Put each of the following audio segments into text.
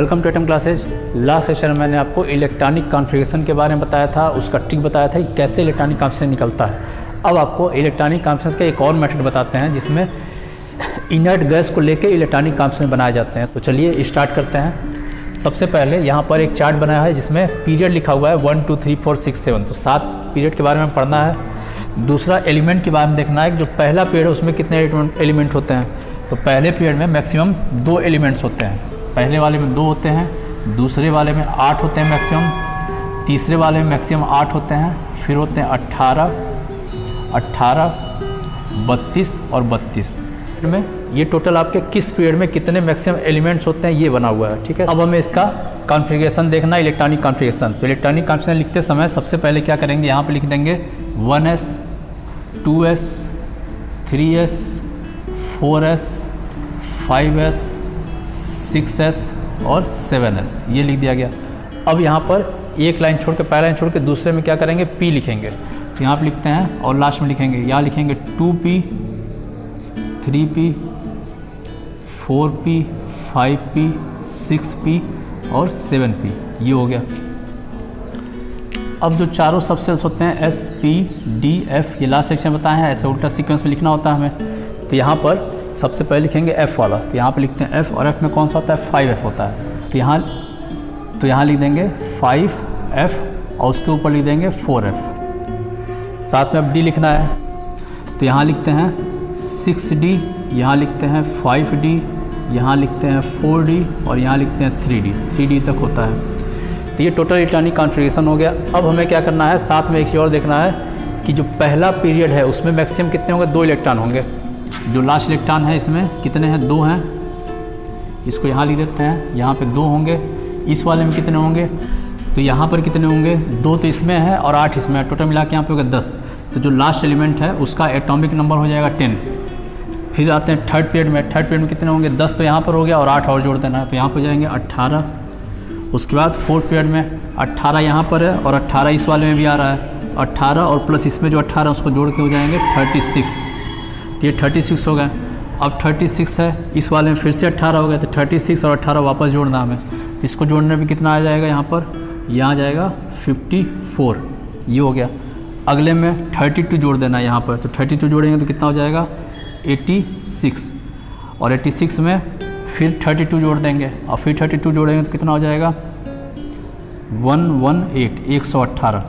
Welcome to Atom classes. Last session में मैंने आपको इलेक्ट्रॉनिक कॉन्फ़िगरेशन के बारे में बताया था, उसका ट्रिक बताया था कि कैसे इलेक्ट्रॉनिक कॉन्फ़िगरेशन निकलता है। अब आपको इलेक्ट्रॉनिक कॉन्फ़िगरेशन का एक और मेथड बताते हैं जिसमें इनर्ट गैस को लेके इलेक्ट्रॉनिक कॉन्फ़िगरेशन बनाए जाते हैं। तो चलिए स्टार्ट करते हैं। सबसे पहले यहाँ पर एक चार्ट बनाया है जिसमें पीरियड लिखा हुआ है 1 2 3 4 6 7, तो 7 पीरियड के बारे में पढ़ना है। दूसरा एलिमेंट के बारे में देखना है कि जो पहला पीरियड है उसमें कितने एलिमेंट होते हैं। तो पहले पीरियड में मैक्सिमम 2 एलिमेंट्स होते हैं। पहले वाले में 2 होते हैं, दूसरे वाले में 8 होते हैं मैक्सिमम, तीसरे वाले में मैक्सिमम 8 होते हैं, फिर होते हैं 18, 32 और 32 में। ये टोटल आपके किस पीरियड में कितने मैक्सिमम एलिमेंट्स होते हैं ये बना हुआ है, ठीक है। अब हमें इसका कॉन्फ़िगरेशन देखना है, इलेक्ट्रॉनिक कॉन्फ़िगरेशन। तो इलेक्ट्रॉनिक कॉन्फ़िगरेशन लिखते समय सबसे पहले क्या करेंगे, यहाँ पे लिख देंगे 1s 2s 3s 4s 5s 6s और 7s, ये लिख दिया गया। अब यहाँ पर एक लाइन छोड़ के, पहला लाइन छोड़ के दूसरे में क्या करेंगे, P लिखेंगे। तो यहाँ पर लिखते हैं और लास्ट में लिखेंगे, यहाँ लिखेंगे 2P 3P 4P 5P 6P और 7P, ये हो गया। अब जो चारों सबसेल्स होते हैं S P D F, ये लास्ट सेक्शन बताए हैं, ऐसे उल्टा सीक्वेंस में लिखना होता है हमें। तो यहाँ पर सबसे पहले लिखेंगे F वाला, तो यहाँ पे लिखते हैं F, और F में कौन सा होता है, 5F होता है। तो यहाँ लिख देंगे 5F और उसके ऊपर लिख देंगे 4F। साथ में अब D लिखना है, तो यहाँ लिखते हैं 6D, यहाँ लिखते हैं 5D, यहाँ लिखते हैं 4D और यहाँ लिखते हैं 3D तक होता है। तो ये टोटल इलेक्ट्रॉनिक कॉन्फ़िगरेशन हो गया। अब हमें क्या करना है, साथ में एक चीज़ और देखना है कि जो पहला पीरियड है उसमें मैक्सिमम कितने होंगे, 2 इलेक्ट्रॉन होंगे। जो लास्ट इलेक्ट्रॉन है इसमें कितने हैं, 2 हैं। इसको यहाँ लिख देते हैं, यहाँ पे 2 होंगे। इस वाले में कितने होंगे, तो यहाँ पर कितने होंगे, 2 तो इसमें है और 8 इसमें है, टोटल मिला के यहाँ पे होगा 10। तो जो लास्ट एलिमेंट है उसका एटॉमिक नंबर हो जाएगा 10। फिर आते हैं थर्ड पीरियड में, थर्ड पीरियड में कितने होंगे, 10 तो यहाँ पर हो गया और 8 और जोड़ देना है, तो यहाँ पर हो जाएंगे 18। उसके बाद फोर्थ पीरियड में 18 यहाँ पर है और 18 इस वाले में भी आ रहा है, 18 और प्लस इसमें जो 18 उसको जोड़ के हो जाएंगे 36। तो ये 36 हो गए। अब 36 है, इस वाले में फिर से 18 हो गया, तो 36 और 18 वापस जोड़ना हमें। तो इसको जोड़ने में कितना आ जाएगा, यहाँ पर यहाँ जाएगा 54, ये हो गया। अगले में 32 जोड़ देना है यहाँ पर, तो 32 जोड़ेंगे तो कितना हो जाएगा 86, और 86 में फिर 32 जोड़ देंगे और फिर 32 जोड़ेंगे तो कितना हो जाएगा 118, 118।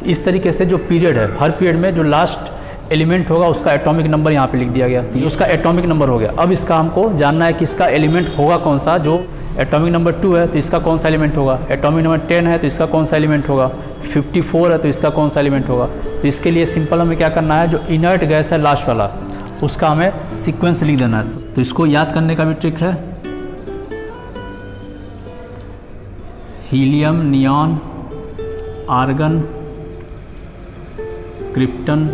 इस तरीके से जो पीरियड है, हर पीरियड में जो लास्ट एलिमेंट होगा उसका एटॉमिक नंबर यहाँ पे लिख दिया गया, तो ये उसका एटॉमिक नंबर हो गया। अब इसका हमको जानना है कि इसका एलिमेंट होगा कौन सा। जो एटॉमिक नंबर 2 है तो इसका कौन सा एलिमेंट होगा, एटॉमिक नंबर 10 है तो इसका कौन सा एलिमेंट होगा, 54 है तो इसका कौन सा एलिमेंट होगा। तो इसके लिए सिंपल हमें क्या करना है, जो इनर्ट गैस है लास्ट वाला उसका हमें सीक्वेंस लिख देना है। तो इसको याद करने का भी ट्रिक है, helium, neon, argon, krypton,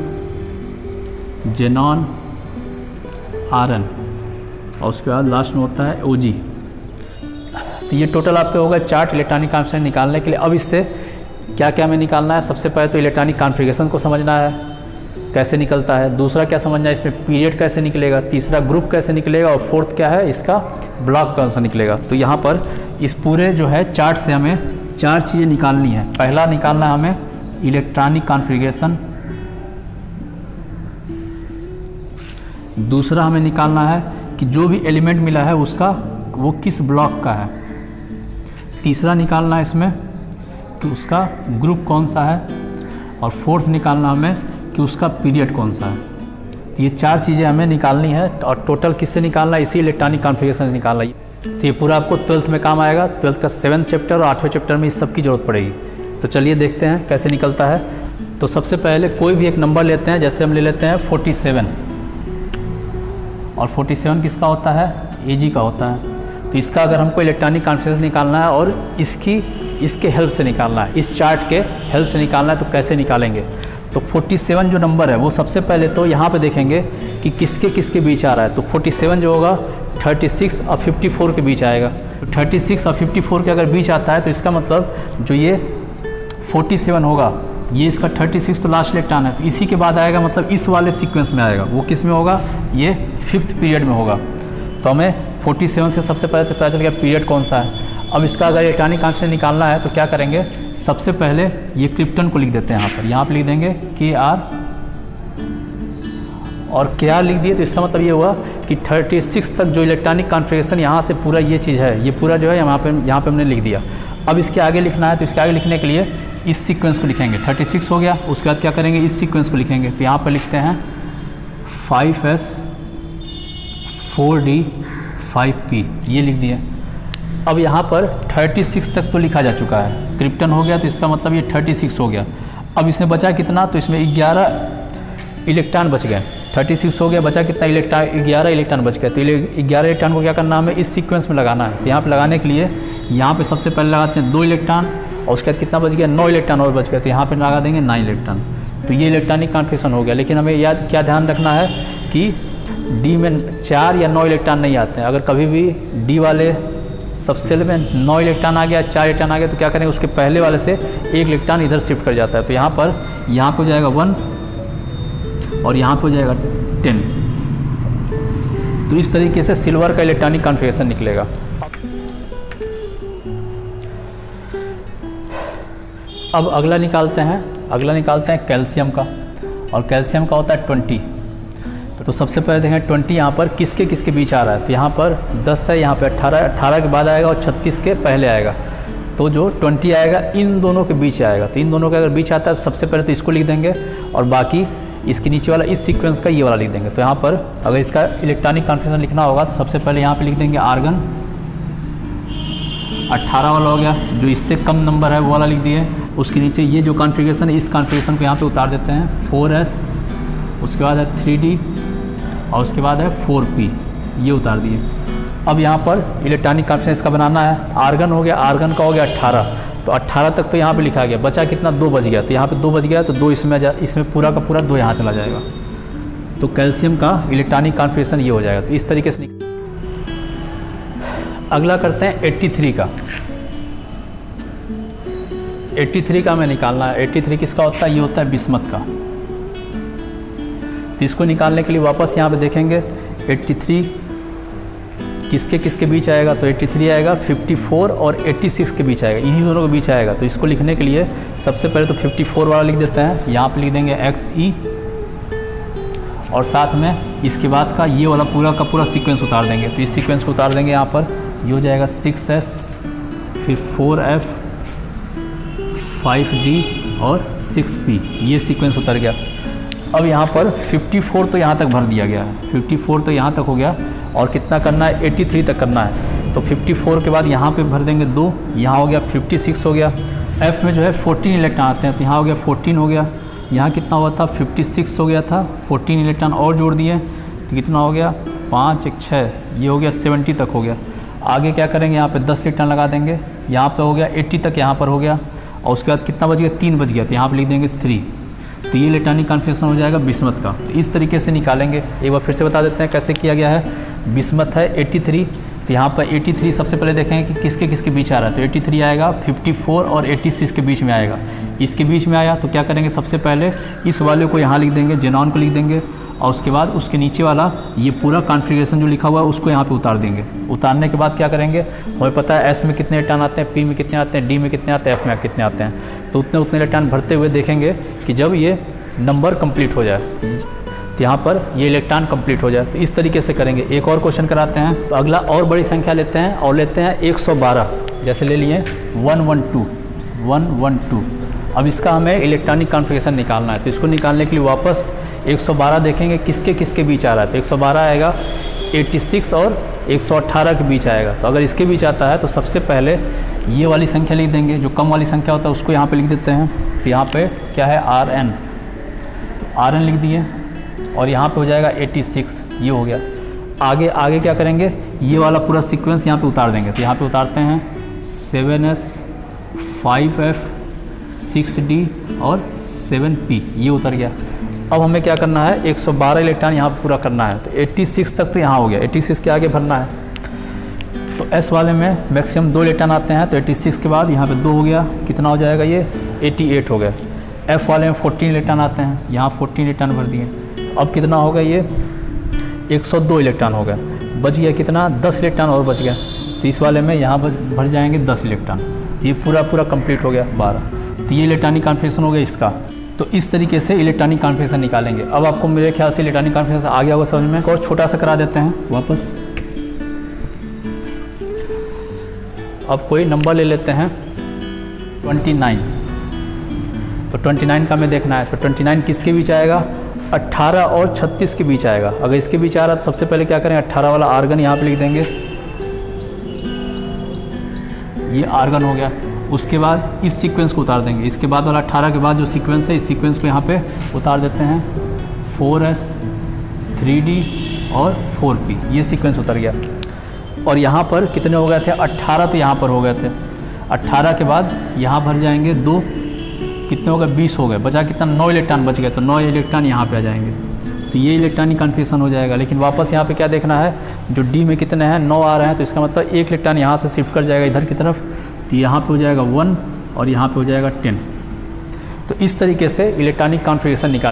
xenon, आरन, और उसके बाद लास्ट में होता है OG। तो ये टोटल आपके होगा चार्ट इलेक्ट्रॉनिक कॉन्फ़िगरेशन निकालने के लिए। अब इससे क्या क्या हमें निकालना है, सबसे पहले तो इलेक्ट्रॉनिक कॉन्फ़िगरेशन को समझना है कैसे निकलता है, दूसरा क्या समझना है इसमें पीरियड कैसे निकलेगा, तीसरा ग्रुप कैसे निकलेगा, और फोर्थ क्या है इसका ब्लॉक कौन सा निकलेगा। तो यहाँ पर इस पूरे जो है चार्ट से हमें 4 चीज़ें निकालनी है। पहला निकालना है हमें इलेक्ट्रॉनिक कॉन्फ़िगरेशन, दूसरा हमें निकालना है कि जो भी एलिमेंट मिला है उसका वो किस ब्लॉक का है, तीसरा निकालना है इसमें कि उसका ग्रुप कौन सा है, और फोर्थ निकालना हमें कि उसका पीरियड कौन सा है। तो ये 4 चीज़ें हमें निकालनी है, और टोटल किससे निकालना है, इसी इलेक्ट्रॉनिक कॉन्फ़िगरेशन से निकालना है। तो ये पूरा आपको 12th में काम आएगा। 12th का 7th चैप्टर और 8वें चैप्टर में इस सब की ज़रूरत पड़ेगी। तो चलिए देखते हैं कैसे निकलता है। तो सबसे पहले कोई भी एक नंबर लेते हैं, जैसे हम ले लेते हैं 47, और 47 किसका होता है, AG का होता है। तो इसका अगर हमको इलेक्ट्रॉनिक कॉन्फ़िगरेशन निकालना है और इसके हेल्प से निकालना है, इस चार्ट के हेल्प से निकालना है, तो कैसे निकालेंगे। तो 47 जो नंबर है वो सबसे पहले तो यहाँ पे देखेंगे कि किसके किसके बीच आ रहा है। तो 47 जो होगा 36 और 54 के बीच आएगा। तो 36 और 54 के अगर बीच आता है तो इसका मतलब जो ये 47 होगा, ये इसका 36 तो लास्ट इलेक्ट्रॉन है, तो इसी के बाद आएगा, मतलब इस वाले सीक्वेंस में आएगा। वो किस में होगा, ये 5th पीरियड में होगा। तो हमें 47 से सबसे पहले तो पता चल गया पीरियड कौन सा है। अब इसका अगर इलेक्ट्रॉनिक कॉन्फिगरेशन निकालना है तो क्या करेंगे, सबसे पहले ये क्रिप्टन को लिख देते हैं यहाँ पर लिख देंगे KR, और KR लिख दिए तो इसका मतलब ये हुआ कि 36 तक जो इलेक्ट्रॉनिक कॉन्फिगरेशन यहाँ से पूरा ये चीज़ है, ये पूरा जो है यहाँ पे हमने लिख दिया। अब इसके आगे लिखना है तो इसके आगे लिखने के लिए इस सीक्वेंस को लिखेंगे। 36 हो गया, उसके बाद क्या करेंगे, इस सीक्वेंस को लिखेंगे। तो यहाँ पर लिखते हैं 5S 4D 5P, ये लिख दिए। अब यहाँ पर 36 तक तो लिखा जा चुका है, क्रिप्टन हो गया तो इसका मतलब ये 36 हो गया। अब इसमें बचा कितना, तो इसमें 11 इलेक्ट्रॉन बच गए। 36 हो गया, बचा कितना इलेक्ट्रॉन, 11 इलेक्ट्रॉन बच गए। तो 11 इलेक्ट्रॉन को क्या करना है, हमें इस सीक्वेंस में लगाना है। तो यहाँ पे लगाने के लिए यहाँ पे सबसे पहले लगाते हैं 2 इलेक्ट्रॉन, और उसके बाद कितना बच गया, 9 इलेक्ट्रॉन और बच गए। तो यहाँ पे लगा देंगे 9 इलेक्ट्रॉन। तो ये इलेक्ट्रॉनिक कॉन्फिगरेशन हो गया। लेकिन हमें याद क्या ध्यान रखना है कि डी में 4 या 9 इलेक्ट्रॉन नहीं आते हैं। अगर कभी भी डी वाले सबसेल में 9 इलेक्ट्रॉन आ गया, 4 इलेक्ट्रॉन आ गया, तो क्या करेंगे, उसके पहले वाले से 1 इलेक्ट्रॉन इधर शिफ्ट कर जाता है। तो यहाँ पर हो जाएगा 1 और यहाँ पर हो जाएगा 10। तो इस तरीके से सिल्वर का इलेक्ट्रॉनिक कॉन्फिगरेशन निकलेगा। अब अगला निकालते हैं कैल्शियम का, और कैल्शियम का होता है 20। तो सबसे पहले देखें 20 यहाँ पर किसके किसके बीच आ रहा है। तो यहाँ पर 10 है, यहाँ पे 18 के बाद आएगा और 36 के पहले आएगा। तो जो 20 आएगा इन दोनों के बीच आएगा। तो इन दोनों के अगर बीच आता है तो सबसे पहले तो इसको लिख देंगे, और बाकी इसके नीचे वाला इस सीक्वेंस का ये वाला लिख देंगे। तो यहाँ पर अगर इसका इलेक्ट्रॉनिक कॉन्फिगरेशन लिखना होगा तो सबसे पहले यहाँ पे लिख देंगे आर्गन 18 वाला हो गया, जो इससे कम नंबर है वो वाला लिख दिए। उसके नीचे ये जो कॉन्फिगरेशन है, इस कॉन्फिगरेशन को यहाँ पे उतार देते हैं 4S, उसके बाद है 3D, और उसके बाद है 4P, ये उतार दिए। अब यहाँ पर इलेक्ट्रॉनिक कॉन्फिगरेशन इसका बनाना है। आर्गन हो गया, आर्गन का हो गया 18, तो 18 तक तो यहाँ पे लिखा गया, बचा कितना, 2 बच गया। तो यहाँ पे 2 बच गया तो 2 इसमें पूरा का पूरा 2 यहाँ चला जाएगा। तो कैल्शियम का इलेक्ट्रॉनिक कॉन्फिगरेशन ये हो जाएगा। तो इस तरीके से अगला करते हैं 83 का। 83 का हमें निकालना है। 83 किसका होता है, ये होता है बिस्मथ का। तो इसको निकालने के लिए वापस यहाँ पे देखेंगे 83 किसके किसके बीच आएगा। तो 83 आएगा 54 और 86 के बीच आएगा, इन्हीं दोनों के बीच आएगा। तो इसको लिखने के लिए सबसे पहले तो 54 वाला लिख देते हैं, यहाँ पे लिख देंगे XE, और साथ में इसके बाद का ये वाला पूरा का पूरा सीक्वेंस उतार देंगे। तो इस सीक्वेंस को उतार देंगे यहाँ पर, ये हो जाएगा 6S, फिर 4F, 5D और 6P, ये सीक्वेंस उतर गया। अब यहाँ पर 54 तो यहाँ तक भर दिया गया है, 54 तो यहाँ तक हो गया, और कितना करना है, 83 तक करना है। तो 54 के बाद यहाँ पे भर देंगे 2, यहाँ हो गया 56 हो गया। F में जो है 14 इलेक्ट्रॉन आते हैं, तो यहाँ हो गया 14 हो गया। यहाँ कितना हुआ था, 56 हो गया था, 14 इलेक्ट्रॉन और जोड़ दिए तो कितना हो गया, 5 1 6, ये हो गया 70 तक हो गया। आगे क्या करेंगे, यहाँ पे 10 इलेक्ट्रॉन लगा देंगे, यहाँ पे हो गया 80 तक, यहाँ पर हो गया, और उसके बाद कितना बच गया, 3 बच गया। तो यहाँ पर लिख देंगे 3। तो ये इलेक्ट्रॉनिक कॉन्फिगरेशन हो जाएगा बिस्मथ का। तो इस तरीके से निकालेंगे। एक बार फिर से बता देते हैं कैसे किया गया है। बिस्मथ है 83, तो यहाँ पर 83 सबसे पहले देखेंगे कि किसके किसके बीच आ रहा है। तो 83 आएगा 54 और 86 के बीच में आएगा। इसके बीच में आया तो क्या करेंगे, सबसे पहले इस वाले को यहाँ लिख देंगे, जेनॉन को लिख देंगे, और उसके बाद उसके नीचे वाला ये पूरा कॉन्फ़िगरेशन जो लिखा हुआ है उसको यहाँ पे उतार देंगे। उतारने के बाद क्या करेंगे, हमें पता है एस में कितने इलेक्ट्रॉन आते हैं, पी में कितने आते हैं, डी में कितने आते हैं, एफ में कितने आते हैं। तो उतने इलेक्ट्रॉन भरते हुए देखेंगे कि जब ये नंबर कंप्लीट हो जाए, तो यहाँ पर ये इलेक्ट्रॉन कंप्लीट हो जाए। तो इस तरीके से करेंगे। एक और क्वेश्चन कराते हैं। तो अगला और बड़ी संख्या लेते हैं, और लेते हैं 112, जैसे ले लिए 112। अब इसका हमें इलेक्ट्रॉनिक कॉन्फ़िगरेशन निकालना है। तो इसको निकालने के लिए वापस 112 देखेंगे किसके किसके बीच आ रहा है। तो 112 आएगा 86 और 118 के बीच आएगा। तो अगर इसके बीच आता है तो सबसे पहले ये वाली संख्या लिख देंगे, जो कम वाली संख्या होता है उसको यहाँ पे लिख देते हैं। तो यहाँ पे क्या है, RN लिख दिए, और यहाँ पे हो जाएगा 86, ये हो गया। आगे क्या करेंगे, ये वाला पूरा सीक्वेंस यहाँ पे उतार देंगे। तो यहाँ पे उतारते हैं 7S, 5F, 6D और 7P, ये उतर गया। अब हमें क्या करना है, 112 इलेक्ट्रॉन यहाँ पूरा करना है। तो 86 तक तो यहाँ हो गया, 86 के आगे भरना है। तो S वाले में मैक्सिमम 2 इलेक्ट्रॉन आते हैं। तो 86 के बाद यहाँ पे 2 हो गया, कितना हो जाएगा, ये 88 हो गया। F वाले में 14 इलेक्ट्रॉन आते हैं, यहाँ 14 इलेक्ट्रॉन भर दिए। अब कितना होगा, ये 102 इलेक्ट्रॉन हो गया। बच गया कितना, 10 इलेक्ट्रॉन और बच गया। तो इस वाले में यहाँ भर जाएंगे 10 इलेक्ट्रॉन। तो ये पूरा कंप्लीट हो गया 12। तो ये इलेक्ट्रॉनिक कॉन्फ़िगरेशन हो गया इसका। तो इस तरीके से इलेक्ट्रॉनिक कॉन्फ़िगरेशन निकालेंगे। अब आपको मेरे ख्याल से इलेक्ट्रॉनिक कॉन्फ़िगरेशन आ गया होगा समझ में। और छोटा सा करा देते हैं वापस। अब कोई नंबर ले लेते हैं 29। तो 29 का हमें देखना है। तो 29 किसके बीच आएगा, 18 और 36 के बीच आएगा। अगर इसके बीच आ रहा तो सबसे पहले क्या करें, 18 वाला आर्गन यहाँ पे लिख देंगे, ये आर्गन हो गया। उसके बाद इस सीक्वेंस को उतार देंगे। इसके बाद वाला 18 के बाद जो सीक्वेंस है, इस सीक्वेंस को यहाँ पे उतार देते हैं। 4s 3d और 4p, ये सीक्वेंस उतर गया। और यहाँ पर कितने हो गए थे, 18 तो यहाँ पर हो गए थे। 18 के बाद यहाँ भर जाएंगे 2, कितने हो गए, 20 हो गए। बचा कितना, 9 इलेक्ट्रॉन बच गए। तो 9 इलेक्ट्रॉन यहाँ पे आ जाएंगे। तो ये इलेक्ट्रॉनिक कॉन्फ़िगरेशन हो जाएगा। लेकिन वापस यहाँ पे क्या देखना है, जो डी में कितने हैं, 9 आ रहे हैं। तो इसका मतलब 1 इलेक्ट्रॉन यहाँ से शिफ्ट कर जाएगा इधर की तरफ। तो यहाँ पे हो जाएगा 1 और यहाँ पे हो जाएगा 10। तो इस तरीके से इलेक्ट्रॉनिक कॉन्फ़िगरेशन निकाल